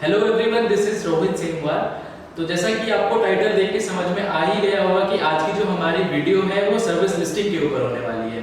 Hello everyone, this is Rohit Singhwar. तो जैसा कि आपको टाइटल देख के समझ में आ ही गया होगा कि आज की जो हमारी वीडियो है वो सर्विस लिस्टिंग के ऊपर होने वाली है।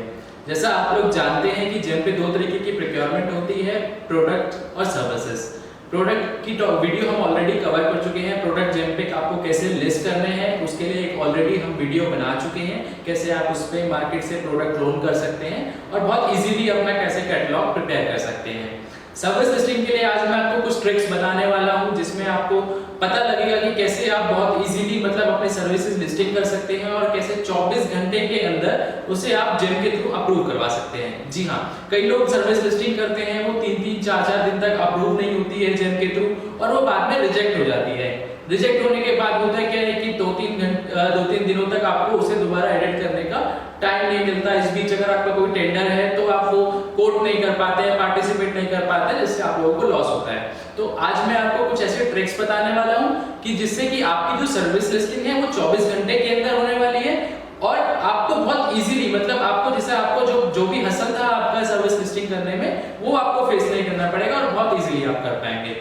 जैसा आप लोग जानते हैं कि जेम पे दो तरीके की प्रोक्योरमेंट होती है, प्रोडक्ट और सर्विसेज। प्रोडक्ट की वीडियो हम ऑलरेडी कवर कर चुके हैं। प्रोडक्ट जेम पे आपको कैसे लिस्ट करने हैं उसके लिए एक ऑलरेडी हम वीडियो बना चुके हैं, कैसे आप उस पर मार्केट से प्रोडक्ट लोन कर सकते हैं और बहुत इजीली अपना कैसे कैटलॉग प्रिपेयर कर सकते हैं। सर्विस लिस्टिंग के लिए आज मैं आपको कुछ ट्रिक्स बताने वाला हूं जिसमें आपको पता लगेगा कि कैसे आप बहुत इजीली मतलब अपने सर्विसेज लिस्टिंग कर सकते हैं और कैसे 24 घंटे के अंदर उसे आप जेम के थ्रू अप्रूव करवा सकते हैं। जी हाँ, कई लोग सर्विस लिस्टिंग करते हैं, वो 3-4 दिन तक अप्रूव नहीं होती है जेम के थ्रू और वो बाद में रिजेक्ट हो जाती है। रिजेक्ट होने के बाद होता है क्या है कि 2-3 दिनों तक आपको उसे दोबारा एडिट करने का टाइम नहीं मिलता। इस बीच अगर आपका कोई टेंडर है तो आप वो कोट नहीं कर पाते हैं, पार्टिसिपेट नहीं कर पाते हैं, जिससे आप लोगों को लॉस होता है। तो आज मैं आपको कुछ ऐसे ट्रिक्स बताने वाला हूं कि जिससे कि आपकी जो सर्विस लिस्टिंग है वो 24 घंटे के अंदर होने वाली है और आपको बहुत इजीली मतलब आपको जैसे आपको जो भी हसल था आपका सर्विस लिस्टिंग करने में वो आपको फेस नहीं करना पड़ेगा और बहुत इजीली आप कर पाएंगे।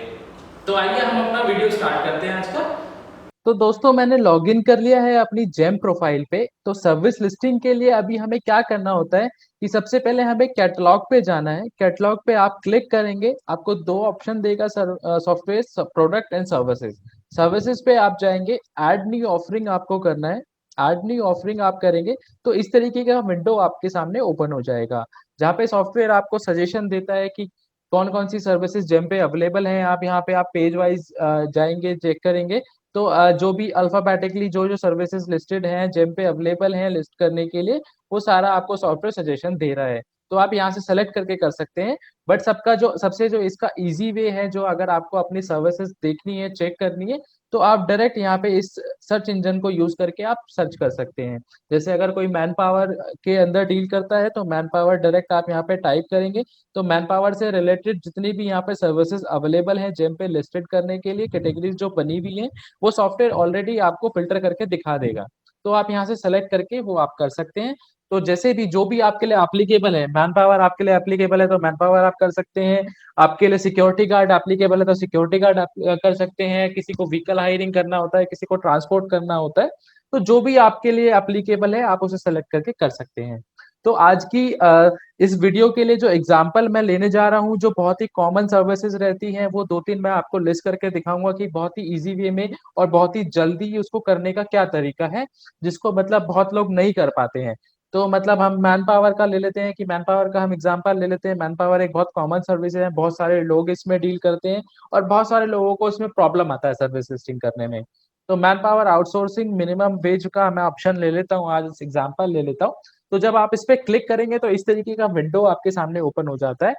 तो आइए हम अपना वीडियो स्टार्ट करते हैं आज का। तो दोस्तों मैंने लॉगिन कर लिया है अपनी जेम प्रोफाइल पे। तो सर्विस लिस्टिंग के लिए अभी हमें क्या करना होता है कि सबसे पहले हमें कैटलॉग पे जाना है। कैटलॉग पे आप क्लिक करेंगे, आपको दो ऑप्शन देगा, software product and services. Services पे आप जाएंगे, ऐड न्यू ऑफरिंग आपको करना है। ऐड न्यू ऑफरिंग आप करेंगे तो इस तरीके का विंडो आपके सामने ओपन हो जाएगा, जहाँ पे सॉफ्टवेयर आपको सजेशन देता है कि कौन कौन सी सर्विसेज जेम पे अवेलेबल हैं। आप यहाँ पे आप पेज वाइज जाएंगे, चेक करेंगे। तो जो भी अल्फाबेटिकली जो जो सर्विसेज लिस्टेड हैं जेम पे अवेलेबल हैं लिस्ट करने के लिए, वो सारा आपको सॉफ्टवेयर सजेशन दे रहा है। तो आप यहाँ से सेलेक्ट करके कर सकते हैं। बट सबका जो सबसे जो इसका इजी वे है, जो अगर आपको अपनी सर्विसेज देखनी है, चेक करनी है, तो आप डायरेक्ट यहाँ पे इस सर्च इंजन को यूज करके आप सर्च कर सकते हैं। जैसे अगर कोई मैन पावर के अंदर डील करता है तो मैन पावर डायरेक्ट आप यहाँ पे टाइप करेंगे, तो मैन पावर से रिलेटेड जितनी भी यहाँ पे सर्विसेज अवेलेबल हैं जेम पे लिस्टेड करने के लिए, कैटेगरीज जो बनी हुई हैं, वो सॉफ्टवेयर ऑलरेडी आपको फिल्टर करके दिखा देगा। तो आप यहाँ से सेलेक्ट करके वो आप कर सकते हैं। तो जैसे भी जो भी आपके लिए एप्लीकेबल है, मैन पावर आपके लिए एप्लीकेबल है तो मैन पावर आप कर सकते हैं। आपके लिए सिक्योरिटी गार्ड एप्लीकेबल है तो सिक्योरिटी गार्ड आप कर सकते हैं। किसी को व्हीकल हायरिंग करना होता है, किसी को ट्रांसपोर्ट करना होता है, तो जो भी आपके लिए एप्लीकेबल है आप उसे सेलेक्ट करके कर सकते हैं। तो आज की इस वीडियो के लिए जो एग्जांपल मैं लेने जा रहा हूँ, जो बहुत ही कॉमन सर्विसेज रहती हैं, वो दो तीन मैं आपको लिस्ट करके दिखाऊंगा कि बहुत ही इजी वे में और बहुत ही जल्दी उसको करने का क्या तरीका है, जिसको मतलब बहुत लोग नहीं कर पाते हैं। तो मतलब हम मैन पावर का ले लेते हैं कि मैन पावर का हम एग्जांपल ले लेते हैं। मैन पावर एक बहुत कॉमन सर्विस है, बहुत सारे लोग इसमें डील करते हैं और बहुत सारे लोगों को इसमें प्रॉब्लम आता है सर्विस लिस्टिंग करने में। तो man power outsourcing minimum wage का मैं ऑप्शन ले लेता हूँ, आज एग्जांपल ले लेता हूँ। तो जब आप इस पे क्लिक करेंगे तो इस तरीके का विंडो आपके सामने ओपन हो जाता है।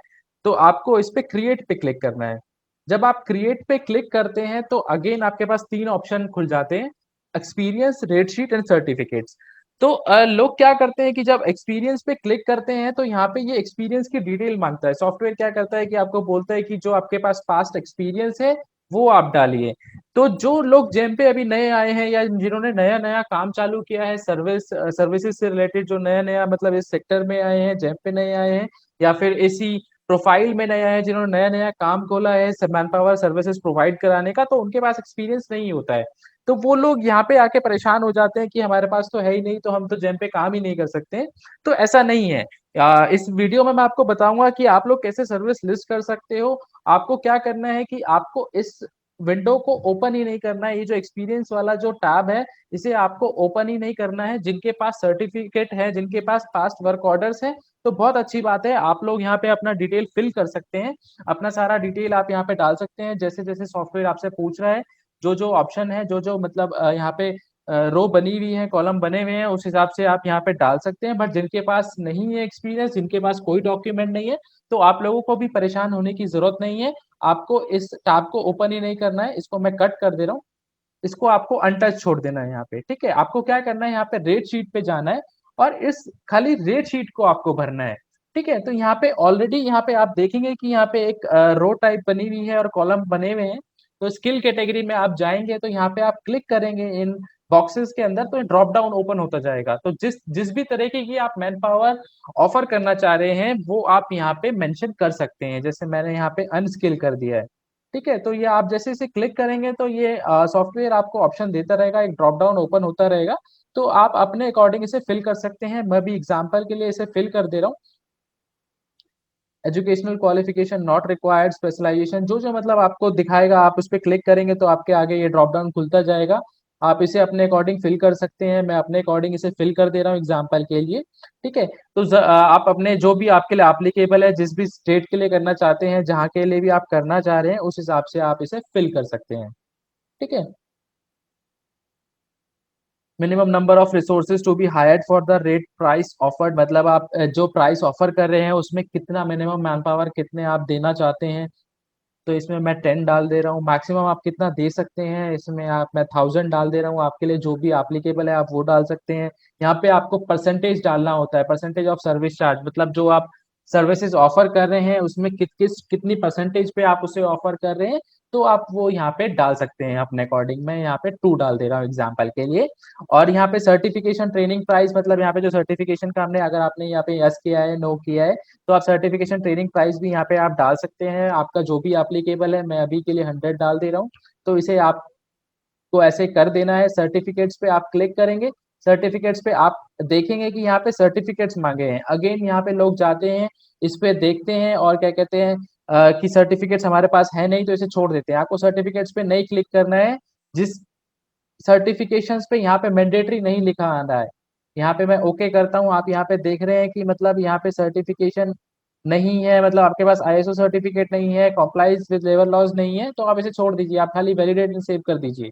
तो आपको इस पे क्रिएट पे क्लिक करना है। जब आप क्रिएट पे क्लिक करते हैं तो अगेन आपके पास तीन ऑप्शन खुल जाते हैं, experience, rate sheet and certificates. तो लोग क्या करते हैं कि जब एक्सपीरियंस पे क्लिक करते हैं तो यहाँ पे ये एक्सपीरियंस की डिटेल मांगता है। सॉफ्टवेयर क्या करता है कि आपको बोलता है कि जो आपके पास पास्ट एक्सपीरियंस है वो आप डालिए। तो जो लोग जेम पे अभी नए आए हैं या जिन्होंने नया नया काम चालू किया है, सर्विसेज से रिलेटेड, जो नया नया मतलब इस सेक्टर में आए हैं, जेम पे नए आए हैं, या फिर इसी प्रोफाइल में नया है, जिन्होंने नया नया काम खोला है मैन पावर सर्विसेज प्रोवाइड कराने का, तो उनके पास एक्सपीरियंस नहीं होता है। तो वो लोग यहाँ पे आके परेशान हो जाते हैं कि हमारे पास तो है ही नहीं, तो हम तो जेम पे काम ही नहीं कर सकते हैं। तो ऐसा नहीं है। इस वीडियो में मैं आपको बताऊंगा कि आप लोग कैसे सर्विस लिस्ट कर सकते हो। आपको क्या करना है कि आपको इस विंडो को ओपन ही नहीं करना है। ये जो एक्सपीरियंस वाला जो टैब है, इसे आपको ओपन ही नहीं करना है। जिनके पास सर्टिफिकेट है, जिनके पास पास्ट वर्क ऑर्डर्स है, तो बहुत अच्छी बात है, आप लोग यहाँ पे अपना डिटेल फिल कर सकते हैं। अपना सारा डिटेल आप यहाँ पे डाल सकते हैं, जैसे जैसे सॉफ्टवेयर आपसे पूछ रहा है। जो जो ऑप्शन है, जो जो मतलब यहाँ पे रो बनी हुई है, कॉलम बने हुए हैं, उस हिसाब से आप यहाँ पे डाल सकते हैं। बट जिनके पास नहीं है एक्सपीरियंस, जिनके पास कोई डॉक्यूमेंट नहीं है, तो आप लोगों को भी परेशान होने की जरूरत नहीं है। आपको इस टैब को ओपन ही नहीं करना है। इसको मैं कट कर दे रहा हूँ, इसको आपको अनटच छोड़ देना है यहाँ पे। ठीक है, आपको क्या करना है, यहाँ पे रेट शीट पे जाना है और इस खाली रेट शीट को आपको भरना है। ठीक है, तो यहाँ पे ऑलरेडी यहाँ पे आप देखेंगे कि यहाँ पे एक रो टाइप बनी हुई है और कॉलम बने हुए हैं। तो स्किल कैटेगरी में आप जाएंगे तो यहाँ पे आप क्लिक करेंगे इन बॉक्सेस के अंदर, तो ड्रॉप डाउन ओपन होता जाएगा। तो जिस जिस भी तरीके की आप मैन पावर ऑफर करना चाह रहे हैं वो आप यहाँ पे मेंशन कर सकते हैं। जैसे मैंने यहाँ पे अनस्किल कर दिया है। ठीक है, तो ये आप जैसे इसे क्लिक करेंगे तो ये सॉफ्टवेयर आपको ऑप्शन देता रहेगा, एक ड्रॉप डाउन ओपन होता रहेगा, तो आप अपने अकॉर्डिंग इसे फिल कर सकते हैं। मैं भी एग्जांपल के लिए इसे फिल कर दे रहा हूँ। Educational qualification not required, specialization, जो जो मतलब आपको दिखाएगा, आप उस पर क्लिक करेंगे तो आपके आगे ये ड्रॉप डाउन खुलता जाएगा। आप इसे अपने अकॉर्डिंग फिल कर सकते हैं। मैं अपने अकॉर्डिंग इसे फिल कर दे रहा हूँ एग्जांपल के लिए। ठीक है, तो आप अपने जो भी आपके लिए एप्लीकेबल है, जिस भी स्टेट के लिए करना चाहते हैं, जहाँ के लिए भी आप करना चाह रहे हैं, उस हिसाब से आप इसे फिल कर सकते हैं। ठीक है, minimum number of resources to be hired for the rate price offered, मतलब आप जो प्राइस ऑफर कर रहे हैं उसमें कितना मिनिमम मैन पावर कितने आप देना चाहते हैं। तो इसमें मैं 10 डाल दे रहा हूँ। मैक्सिमम आप कितना दे सकते हैं, इसमें आप मैं 1000 डाल दे रहा हूँ। आपके लिए जो भी एप्लीकेबल है आप वो डाल सकते हैं। यहाँ पे आपको परसेंटेज डालना होता है, परसेंटेज ऑफ सर्विस चार्ज, मतलब जो आप सर्विसेज ऑफर कर रहे हैं उसमें कितनी परसेंटेज पे आप उसे ऑफर कर रहे हैं, तो आप वो यहाँ पे डाल सकते हैं अपने अकॉर्डिंग। मैं यहाँ पे 2 डाल दे रहा हूँ एग्जाम्पल के लिए। और यहाँ पे सर्टिफिकेशन ट्रेनिंग प्राइस, मतलब यहाँ पे जो सर्टिफिकेशन का हमने, अगर आपने यहाँ पे यस किया है नो किया है, तो आप सर्टिफिकेशन ट्रेनिंग प्राइस भी यहाँ पे आप डाल सकते हैं, आपका जो भी एप्लीकेबल है। मैं अभी के लिए 100 डाल दे रहा हूँ। तो इसे आपको ऐसे कर देना है। सर्टिफिकेट्स पे आप क्लिक करेंगे, सर्टिफिकेट्स पे आप देखेंगे कि यहाँ पे सर्टिफिकेट्स मांगे हैं। अगेन यहाँ पे लोग जाते हैं, इस पे देखते हैं और क्या कहते हैं कि सर्टिफिकेट्स हमारे पास है नहीं, तो इसे छोड़ देते हैं। आपको सर्टिफिकेट्स पे नहीं क्लिक करना है। जिस सर्टिफिकेशंस पे यहाँ पे मैंडेटरी नहीं लिखा आ रहा है, यहाँ पे मैं ओके करता हूँ। आप यहाँ पे देख रहे हैं कि मतलब यहाँ पे सर्टिफिकेशन नहीं है, मतलब आपके पास आईएसओ सर्टिफिकेट नहीं है, कॉम्प्लाइज विद लेबर लॉज नहीं है, तो आप इसे छोड़ दीजिए। आप खाली वैलिडेट एंड सेव कर दीजिए।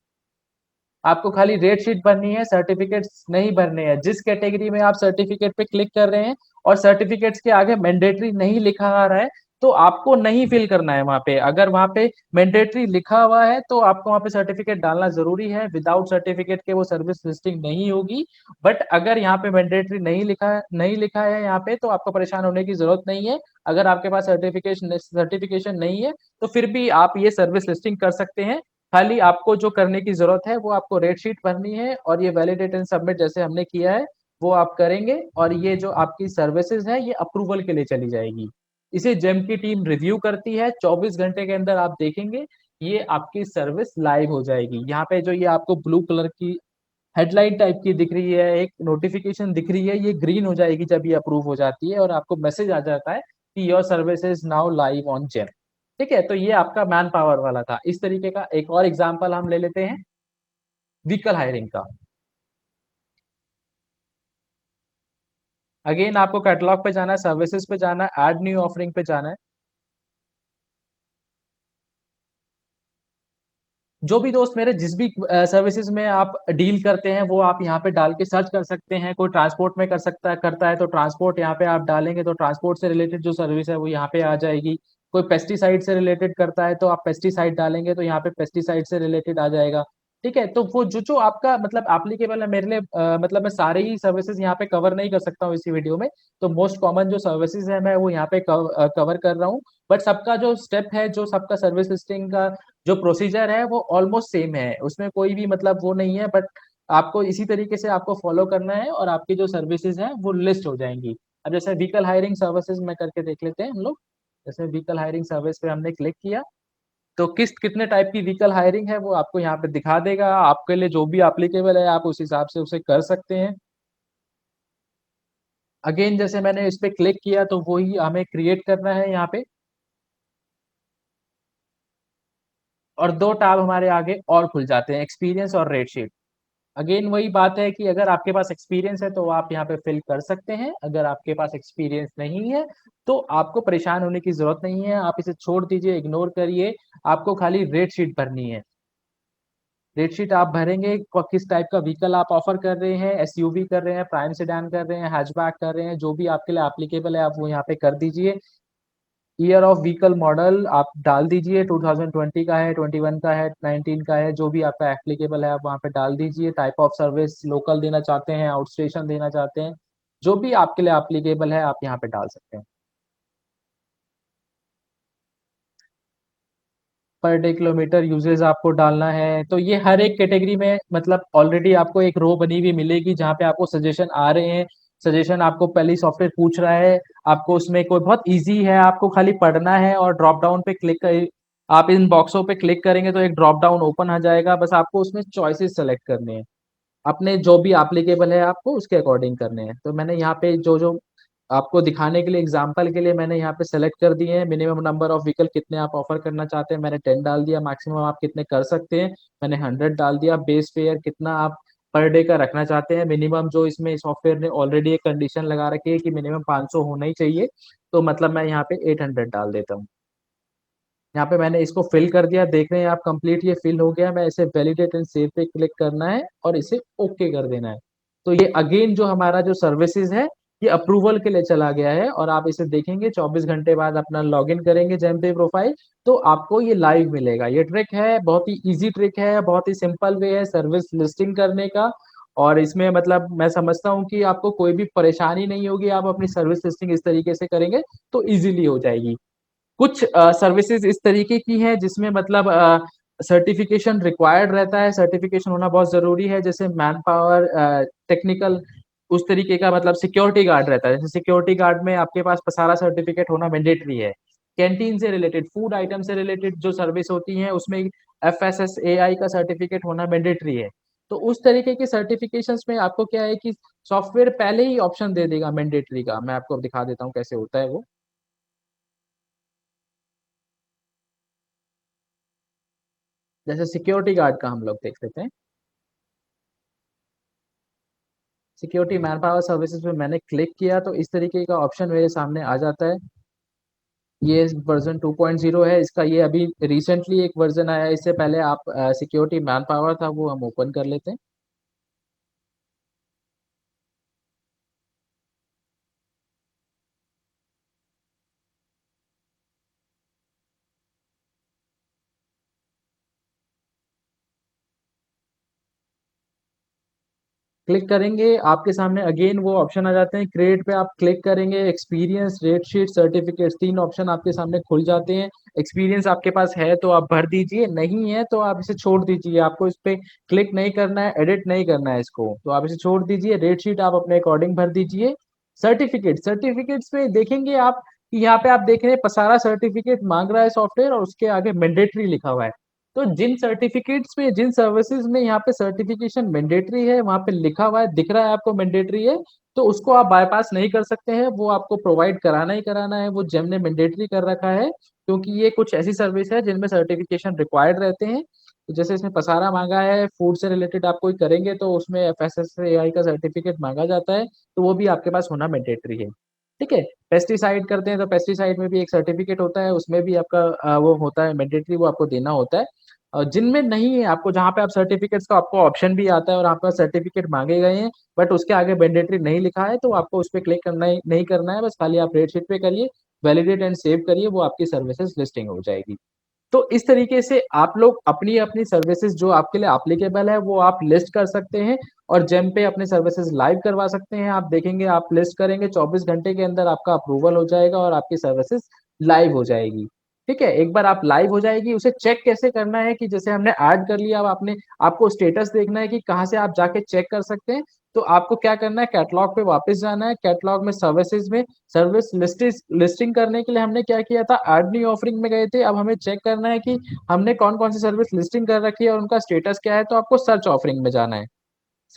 आपको खाली रेट शीट भरनी है, सर्टिफिकेट्स नहीं भरने हैं। जिस कैटेगरी में आप सर्टिफिकेट पे क्लिक कर रहे हैं और सर्टिफिकेट्स के आगे मैंडेटरी नहीं लिखा आ रहा है, तो आपको नहीं फिल करना है वहां पे। अगर वहां पे मैंडेटरी लिखा हुआ है तो आपको वहां पे सर्टिफिकेट डालना जरूरी है। विदाउट सर्टिफिकेट के वो सर्विस लिस्टिंग नहीं होगी। बट अगर यहाँ पे मैंडेटरी नहीं लिखा है यहाँ पे, तो आपको परेशान होने की जरूरत नहीं है। अगर आपके पास सर्टिफिकेशन नहीं है तो फिर भी आप ये सर्विस लिस्टिंग कर सकते हैं। खाली आपको जो करने की जरूरत है वो आपको रेट शीट भरनी है, और ये वैलिडेट एंड सबमिट जैसे हमने किया है वो आप करेंगे, और ये जो आपकी सर्विसेज है ये अप्रूवल के लिए चली जाएगी। इसे जेम की टीम रिव्यू करती है। 24 घंटे के अंदर आप देखेंगे ये आपकी सर्विस लाइव हो जाएगी। यहाँ पे जो ये आपको ब्लू कलर की हेडलाइन टाइप की दिख रही है, एक नोटिफिकेशन दिख रही है, ये ग्रीन हो जाएगी जब ये अप्रूव हो जाती है और आपको मैसेज आ जाता है कि your service is now live on GeM. ठीक है, तो ये आपका मैन पावर वाला था। इस तरीके का एक और एग्जांपल हम ले लेते हैं व्हीकल हायरिंग का। अगेन आपको कैटलॉग पे जाना है, सर्विसेज पे जाना है, ऐड न्यू ऑफरिंग पे जाना है। जो भी दोस्त मेरे जिस भी सर्विसेज में आप डील करते हैं वो आप यहाँ पे डाल के सर्च कर सकते हैं। कोई ट्रांसपोर्ट में करता है तो ट्रांसपोर्ट यहाँ पे आप डालेंगे तो ट्रांसपोर्ट से रिलेटेड जो सर्विस है वो यहाँ पे आ जाएगी। कोई पेस्टिसाइड से रिलेटेड करता है तो आप पेस्टिसाइड डालेंगे तो यहाँ पे पेस्टिसाइड से रिलेटेड आ जाएगा। ठीक है, तो वो जो जो आपका मतलब एप्लीकेबल है मेरे लिए, मतलब मैं सारे ही सर्विसेज यहाँ पे कवर नहीं कर सकता हूँ इसी वीडियो में। तो मोस्ट कॉमन जो सर्विसेज है मैं वो यहाँ पे कवर कर रहा हूँ। बट सबका जो स्टेप है, जो सबका सर्विस लिस्टिंग का जो प्रोसीजर है वो ऑलमोस्ट सेम है, उसमें कोई भी मतलब वो नहीं है। बट आपको इसी तरीके से आपको फॉलो करना है और आपकी जो सर्विसेज हैं वो लिस्ट हो जाएंगी। अब जैसे व्हीकल हायरिंग सर्विसेज में करके देख लेते हैं हम लोग। जैसे व्हीकल हायरिंग सर्विस पे हमने क्लिक किया तो कितने टाइप की व्हीकल हायरिंग है वो आपको यहाँ पे दिखा देगा। आपके लिए जो भी एप्लीकेबल है आप उस हिसाब से उसे कर सकते हैं। अगेन जैसे मैंने इस पे क्लिक किया तो वही हमें क्रिएट करना है यहाँ पे, और 2 टैब हमारे आगे और खुल जाते हैं, एक्सपीरियंस और रेट शीट। अगेन वही बात है कि अगर आपके पास एक्सपीरियंस है तो आप यहाँ पे फिल कर सकते हैं। अगर आपके पास एक्सपीरियंस नहीं है तो आपको परेशान होने की जरूरत नहीं है, आप इसे छोड़ दीजिए, इग्नोर करिए। आपको खाली रेट शीट भरनी है। रेट शीट आप भरेंगे किस टाइप का व्हीकल आप ऑफर कर रहे हैं, एसयूवी कर रहे हैं, प्राइम सेडान कर रहे हैं, हैचबैक कर रहे हैं, जो भी आपके लिए एप्लीकेबल है आप वो यहाँ पे कर दीजिए। ईयर ऑफ व्हीकल मॉडल आप डाल दीजिए, 2020 का है, 21 का है, 19 का है, जो भी आपका एप्लीकेबल है आप वहाँ पे डाल दीजिए। टाइप ऑफ सर्विस लोकल देना चाहते हैं, आउट स्टेशन देना चाहते हैं, जो भी आपके लिए एप्लीकेबल है आप यहाँ पे डाल सकते हैं। पर डे किलोमीटर यूजेज आपको डालना है। तो ये हर एक कैटेगरी में मतलब ऑलरेडी आपको एक रो बनी हुई मिलेगी जहाँ पे आपको सजेशन आ रहे हैं। सजेशन आपको पहले सॉफ्टवेयर पूछ रहा है, आपको उसमें कोई बहुत इजी है, आपको खाली पढ़ना है और ड्रॉप डाउन पे क्लिक आप इन बॉक्सों पे क्लिक करेंगे तो एक ड्रॉप डाउन ओपन आ जाएगा, बस आपको उसमें चॉइसेस सेलेक्ट करने हैं। अपने जो भी एप्लीकेबल है आपको उसके अकॉर्डिंग करने हैं। तो मैंने यहाँ पे जो-जो आपको दिखाने के लिए एग्ज़ाम्पल के लिए मैंने यहाँ पे सेलेक्ट कर दिए हैं। मिनिमम नंबर ऑफ व्हीकल कितने आप ऑफ़र करना चाहते हैं, मैंने 10 डाल दिया। मैक्सिमम आप कितने कर सकते हैं, मैंने 100 डाल दिया। बेस फेयर कितना आप पर डे का रखना चाहते हैं, मिनिमम जो इसमें सॉफ्टवेयर ने ऑलरेडी एक कंडीशन लगा रखी है कि मिनिमम 500 होना ही चाहिए, तो मतलब मैं यहाँ पे 800 डाल देता हूँ। यहाँ पे मैंने इसको फिल कर दिया, देख रहे हैं आप कंप्लीट ये फिल हो गया। मैं इसे वैलिडेट एंड सेव पे क्लिक करना है और इसे ओके कर देना है। तो ये अगेन जो हमारा जो सर्विसेज है, ये अप्रूवल के लिए चला गया है और आप इसे देखेंगे 24 घंटे बाद अपना लॉगिन करेंगे जेमपे प्रोफाइल, तो आपको ये लाइव मिलेगा। ये ट्रिक है, बहुत ही ईज़ी ट्रिक है, बहुत ही सिंपल वे है सर्विस लिस्टिंग करने का और इसमें मतलब मैं समझता हूँ कि आपको कोई भी परेशानी नहीं होगी, आप अपनी सर्विस लिस्टिंग इस तरीके से करेंगे, तो ईज़िली हो जाएगी। कुछ सर्विसेज़ इस तरीके की हैं जिसमें मतलब सर्टिफ़िकेशन रिक्वायर्ड रहता है, सर्टिफ़िकेशन होना बहुत ज़रूरी है, जैसे मैनपावर टेक्निकल उस तरीके का मतलब सिक्योरिटी गार्ड रहता है। जैसे सिक्योरिटी गार्ड में आपके पास सारा सर्टिफ़िकेट होना मैंडेटरी है। कैंटीन से रिलेटेड, फूड आइटम से रिलेटेड जो सर्विस होती हैं, उसमें एफएसएसएआई का सर्टिफ़िकेट होना मैंडेटरी है। तो उस तरीके के सर्टिफ़िकेशंस में आपको क्या है कि सॉफ्टवेयर पहले ही ऑप्शन दे देगा मैंडेटरी का। मैं आपको अब दिखा देता हूँ कैसे होता है वो। जैसे सिक्योरिटी गार्ड का हम लोग देख लेते हैं। सिक्योरिटी मैनपावर सर्विसेज में मैंने क्लिक किया तो इस तरीके का ऑप्शन मेरे सामने आ जाता है। ये वर्ज़न 2.0 है, इसका ये अभी रिसेंटली एक वर्ज़न आया है, इससे पहले आप सिक्योरिटी मैनपावर था वो हम ओपन कर लेते हैं। क्लिक करेंगे, आपके सामने अगेन वो ऑप्शन आ जाते हैं, क्रिएट पे आप क्लिक करेंगे, experience, rate sheet, certificates 3 option आपके सामने खुल जाते हैं। एक्सपीरियंस आपके पास है तो आप भर दीजिए, नहीं है तो आप इसे छोड़ दीजिए, आपको इस पे क्लिक नहीं करना है, एडिट नहीं करना है इसको, तो आप इसे छोड़ दीजिए। रेट शीट आप अपने अकॉर्डिंग भर दीजिए। सर्टिफिकेट्स में देखेंगे आप कि यहाँ पे आप देख रहे हैं सारा सर्टिफिकेट माँग रहा है सॉफ्टवेयर और उसके आगे मैंडेटरी लिखा हुआ है। तो जिन सर्टिफिकेट्स में जिन सर्विसेज में यहाँ पे सर्टिफिकेशन मैंडेटरी है वहाँ पे लिखा हुआ है दिख रहा है आपको मैंडेटरी है तो उसको आप बायपास नहीं कर सकते हैं वो आपको प्रोवाइड कराना ही कराना है वो जेम ने मैंडेटरी कर रखा है क्योंकि ये कुछ ऐसी सर्विस है जिनमें सर्टिफिकेशन रिक्वायर्ड रहते हैं तो जैसे इसमें पसारा मांगा है फूड से रिलेटेड आप कोई करेंगे तो उसमें एफएसएसएआई का सर्टिफिकेट मांगा जाता है तो वो भी आपके पास होना मैंडेटरी है ठीक है पेस्टिसाइड करते हैं तो पेस्टिसाइड में भी एक सर्टिफिकेट होता है उसमें भी आपका वो होता है मैंडेटरी वो आपको देना होता है जिनमें नहीं है आपको जहाँ पे आप सर्टिफिकेट्स का आपको ऑप्शन भी आता है और आपका सर्टिफिकेट मांगे गए हैं बट उसके आगे मैंडेटरी नहीं लिखा है तो आपको उस पे क्लिक करना ही नहीं करना है बस खाली आप रेट शीट पे करिए वैलिडेट एंड सेव करिए वो आपकी सर्विसेज लिस्टिंग हो जाएगी तो इस तरीके से आप लोग अपनी अपनी सर्विसेज जो आपके लिए एप्लीकेबल है वो आप लिस्ट कर सकते हैं और जेम पे अपने सर्विसेज लाइव करवा सकते हैं आप देखेंगे आप लिस्ट करेंगे 24 घंटे के अंदर आपका अप्रूवल हो जाएगा और आपकी सर्विसेज लाइव हो जाएगी ठीक है एक बार आप लाइव हो जाएगी उसे चेक कैसे करना है कि जैसे हमने ऐड कर लिया अब आपने आपको स्टेटस देखना है कि कहाँ से आप जाके चेक कर सकते हैं तो आपको क्या करना है कैटलॉग पे वापस जाना है कैटलॉग में सर्विसेज में सर्विस लिस्टिंग करने के लिए हमने क्या किया था ऐड न्यू ऑफरिंग में गए थे अब हमें चेक करना है कि हमने कौन कौन सी सर्विस लिस्टिंग कर रखी है और उनका स्टेटस क्या है तो आपको सर्च ऑफरिंग में जाना है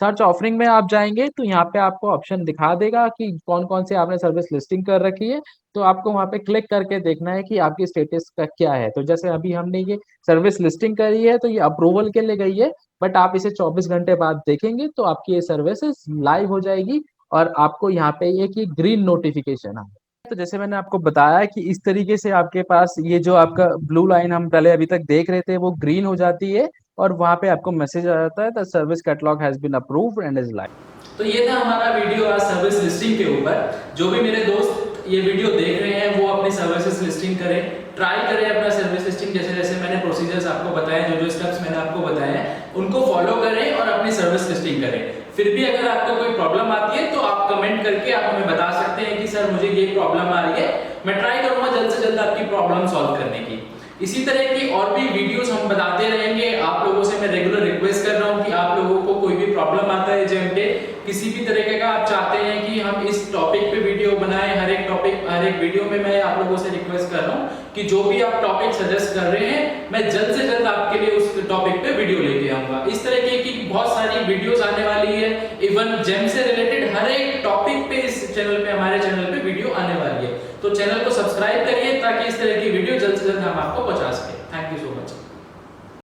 सर्च ऑफरिंग में आप जाएंगे तो यहाँ पे आपको ऑप्शन दिखा देगा कि कौन कौन से आपने सर्विस लिस्टिंग कर रखी है तो आपको वहाँ पे क्लिक करके देखना है कि आपकी स्टेटस का क्या है तो जैसे अभी हमने ये सर्विस लिस्टिंग करी है तो ये अप्रूवल के लिए गई है बट आप इसे 24 घंटे बाद देखेंगे तो आपकी ये सर्विसेज लाइव हो जाएगी और आपको यहाँ पे एक ये ग्रीन नोटिफिकेशन है तो जैसे मैंने आपको बताया कि इस तरीके से आपके पास ये जो आपका ब्लू लाइन हम पहले अभी तक देख रहे थे वो ग्रीन हो जाती है और वहाँ पे आपको मैसेज आ जाता है the service catalog has been approved and is live तो ये था हमारा वीडियो आज सर्विस लिस्टिंग के ऊपर जो भी मेरे दोस्त ये वीडियो देख रहे हैं वो अपनी सर्विसेज लिस्टिंग करें ट्राई करें अपना सर्विस लिस्टिंग जैसे जैसे मैंने प्रोसीजर्स आपको बताए जो जो स्टेप्स मैंने आपको बताए हैं उनको फॉलो करें और अपनी सर्विस लिस्टिंग करें फिर भी अगर आपको कोई प्रॉब्लम आती है तो आप कमेंट करके आप हमें बता सकते हैं कि सर मुझे ये प्रॉब्लम आ रही है मैं ट्राई करूंगा जल्द से जल्द आपकी प्रॉब्लम सॉल्व करने की इसी तरह की और भी वीडियोस हम बताते रहेंगे आप लोगों से मैं रेगुलर रिक्वेस्ट कर रहा हूं कि आप लोगों को कोई भी प्रॉब्लम आता है जेम पे किसी भी तरीके का आप चाहते हैं कि हम इस टॉपिक पे वीडियो बनाएं हर एक वीडियो में मैं आप लोगों से रिक्वेस्ट कर रहा हूं कि कि जो भी आप टॉपिक सजेस्ट कर रहे हैं मैं जल्द से जल्द आपके लिए उस टॉपिक पे वीडियो लेके आऊंगा। इस तरह की बहुत सारी वीडियोस आने वाली है, इवन जेम से रिलेटेड हर एक टॉपिक पे इस चैनल पे, हमारे चैनल पे वीडियो आने वाली है। तो चैनल को सब्सक्राइब करिए ताकि इस तरह की वीडियो जल्द से जल्द हम आपको पहुंचा